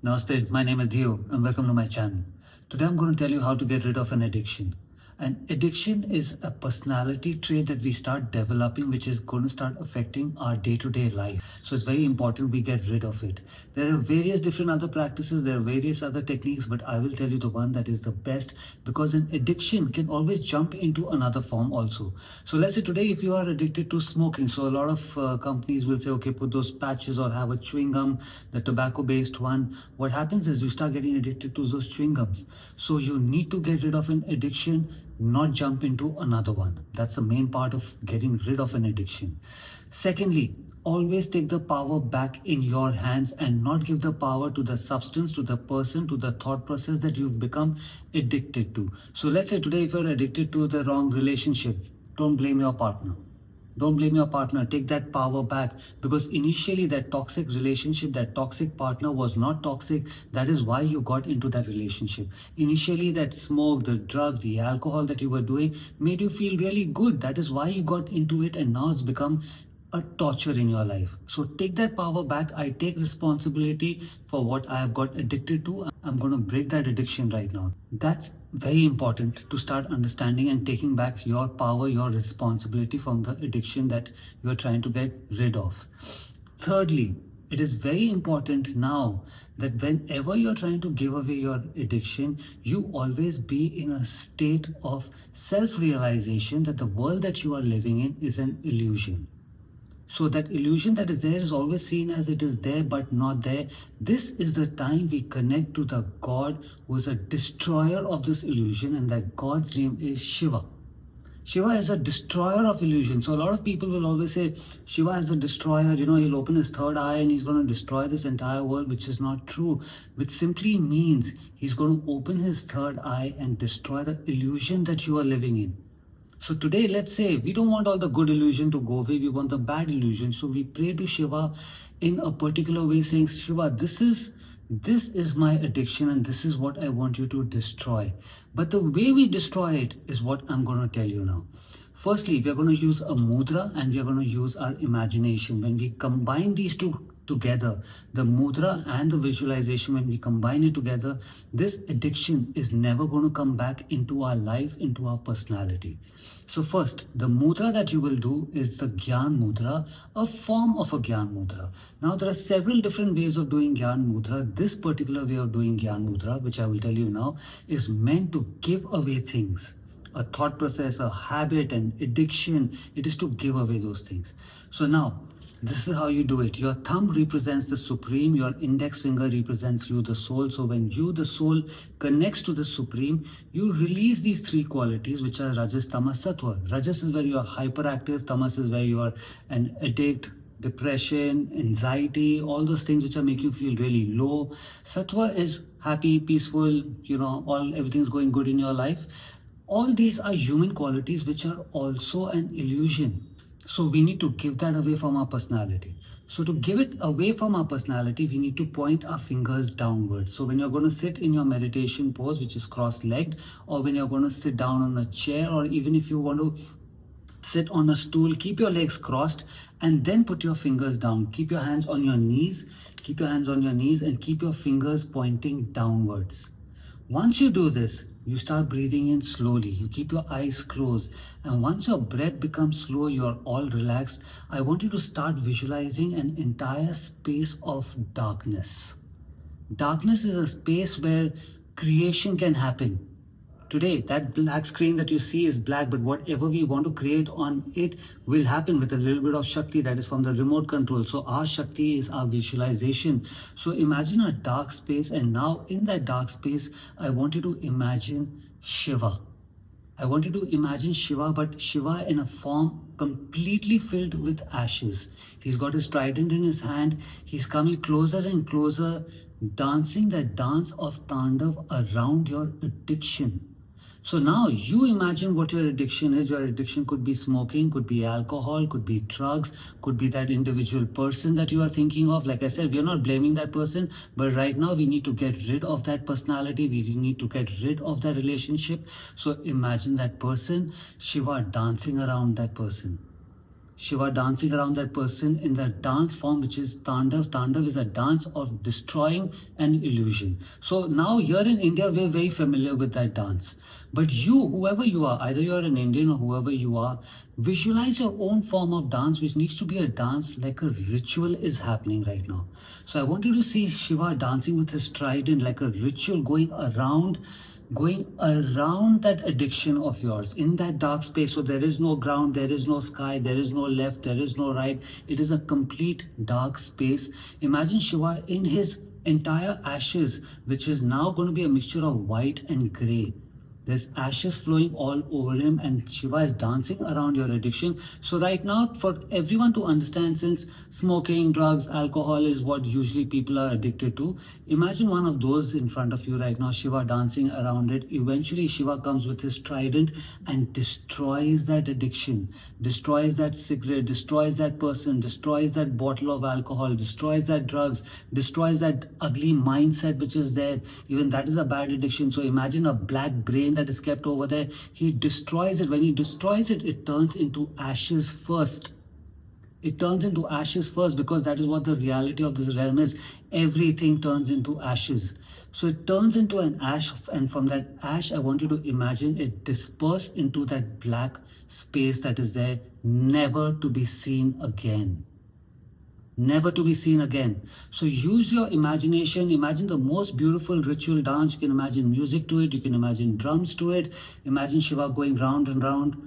Namaste, my name is Dhieyo and welcome to my channel. Today I'm going to tell you how to get rid of an addiction. An addiction is a personality trait that we start developing which is going to start affecting our day-to-day life. So it's very important we get rid of it. There are various different other practices, there are various other techniques, but I will tell you the one that is the best because an addiction can always jump into another form also. So let's say today if you are addicted to smoking, so a lot of companies will say, okay, put those patches or have a chewing gum, the tobacco-based one. What happens is you start getting addicted to those chewing gums. So you need to get rid of an addiction, not jump into another one. That's the main part of getting rid of an addiction. Secondly, always take the power back in your hands and not give the power to the substance, to the person, to the thought process that you've become addicted to. So let's say today if you're addicted to the wrong relationship, don't blame your partner. Don't blame your partner. Take that power back because initially that toxic relationship, that toxic partner was not toxic. That is why you got into that relationship. Initially that smoke, the drug, the alcohol that you were doing made you feel really good. That is why you got into it and now it's become a torture in your life. So take that power back. I take responsibility for what I have got addicted to. I'm going to break that addiction right now. That's very important to start understanding and taking back your power, your responsibility from the addiction that you are trying to get rid of. Thirdly, it is very important now that whenever you're trying to give away your addiction, you always be in a state of self-realization that the world that you are living in is an illusion. So that illusion that is there is always seen as it is there but not there. This is the time we connect to the God who is a destroyer of this illusion, and that God's name is Shiva. Shiva is a destroyer of illusion. So a lot of people will always say Shiva is a destroyer, he'll open his third eye and he's going to destroy this entire world, which is not true. Which simply means he's going to open his third eye and destroy the illusion that you are living in. So today, let's say we don't want all the good illusion to go away, we want the bad illusion. So we pray to Shiva in a particular way saying, Shiva, this is my addiction and this is what I want you to destroy. But the way we destroy it is what I'm going to tell you now. Firstly, we are going to use a mudra and we are going to use our imagination. When we combine these two together, the mudra and the visualization, when we combine it together, this addiction is never going to come back into our life, into our personality. So first, the mudra that you will do is the Gyan Mudra, a form of a Gyan Mudra. Now there are several different ways of doing Gyan Mudra. This particular way of doing Gyan Mudra, which I will tell you now, is meant to give away things. A thought process, a habit, an addiction, it is to give away those things. So now, this is how you do it. Your thumb represents the Supreme, your index finger represents you, the soul. So when you, the soul, connects to the Supreme, you release these three qualities which are Rajas, Tamas, Sattva. Rajas is where you are hyperactive, Tamas is where you are an addict, depression, anxiety, all those things which are make you feel really low. Sattva is happy, peaceful, everything's going good in your life. All these are human qualities which are also an illusion. So we need to give that away from our personality. So to give it away from our personality, we need to point our fingers downwards. So when you're going to sit in your meditation pose, which is cross-legged, or when you're going to sit down on a chair, or even if you want to sit on a stool, keep your legs crossed and then put your fingers down. Keep your hands on your knees. Keep your hands on your knees and keep your fingers pointing downwards. Once you do this, you start breathing in slowly. You keep your eyes closed. And once your breath becomes slow, you're all relaxed. I want you to start visualizing an entire space of darkness. Darkness is a space where creation can happen. Today, that black screen that you see is black, but whatever we want to create on it will happen with a little bit of Shakti that is from the remote control. So our Shakti is our visualization. So imagine a dark space, and now in that dark space, I want you to imagine Shiva. I want you to imagine Shiva, but Shiva in a form completely filled with ashes. He's got his trident in his hand. He's coming closer and closer, dancing that dance of Tandav around your addiction. So now you imagine what your addiction is. Your addiction could be smoking, could be alcohol, could be drugs, could be that individual person that you are thinking of. Like I said, we are not blaming that person, but right now we need to get rid of that personality. We need to get rid of that relationship. So imagine that person, Shiva dancing around that person. Shiva dancing around that person in the dance form, which is Tandav. Tandav is a dance of destroying an illusion. So now here in India, we're very familiar with that dance. But you, whoever you are, either you're an Indian or whoever you are, visualize your own form of dance, which needs to be a dance like a ritual is happening right now. So I want you to see Shiva dancing with his trident like a ritual, going around that addiction of yours in that dark space. So there is no ground, there is no sky, there is no left, there is no right. It is a complete dark space. Imagine Shiva in his entire ashes, which is now going to be a mixture of white and gray. There's ashes flowing all over him, and Shiva is dancing around your addiction. So right now, for everyone to understand, since smoking, drugs, alcohol is what usually people are addicted to, imagine one of those in front of you right now, Shiva dancing around it. Eventually, Shiva comes with his trident and destroys that addiction, destroys that cigarette, destroys that person, destroys that bottle of alcohol, destroys that drugs, destroys that ugly mindset which is there. Even that is a bad addiction. So imagine a black brain that is kept over there. He destroys it. When he destroys it, it turns into ashes first. It turns into ashes first, because that is what the reality of this realm is. Everything turns into ashes. So it turns into an ash, and from that ash, I want you to imagine it disperse into that black space that is there, never to be seen again. Never to be seen again. So use your imagination. Imagine the most beautiful ritual dance. You can imagine music to it. You can imagine drums to it. Imagine Shiva going round and round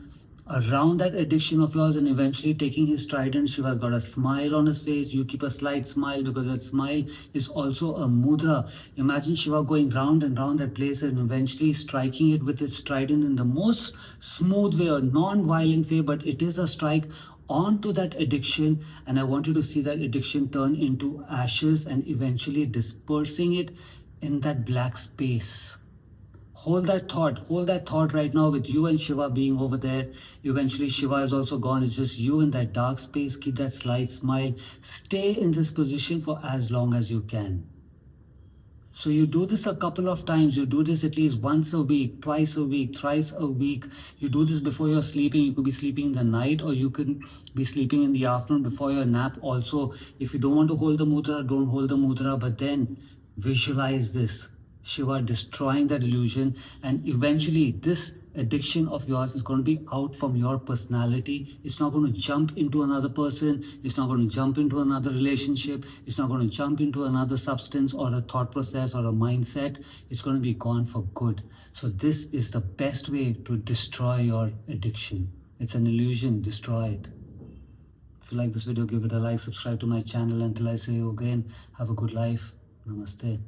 around that addiction of yours, and eventually taking his trident. Shiva's got a smile on his face. You keep a slight smile, because that smile is also a mudra. Imagine Shiva going round and round that place and eventually striking it with his trident in the most smooth way, or non-violent way, but it is a strike onto that addiction. And I want you to see that addiction turn into ashes and eventually dispersing it in that black space. Hold that thought right now, with you and Shiva being over there. Eventually Shiva is also gone. It's just you in that dark space. Keep that slight smile. Stay in this position for as long as you can. So you do this a couple of times. You do this at least once a week, twice a week, thrice a week. You do this before you're sleeping. You could be sleeping in the night, or you could be sleeping in the afternoon before your nap also. If you don't want to hold the mudra, don't hold the mudra, but then visualize this. Shiva destroying that illusion, and eventually this addiction of yours is going to be out from your personality. It's not going to jump into another person. It's not going to jump into another relationship. It's not going to jump into another substance or a thought process or a mindset. It's going to be gone for good. So this is the best way to destroy your addiction. It's an illusion. Destroy it. If you like this video, give it a like, subscribe to my channel. Until I see you again, have a good life. Namaste.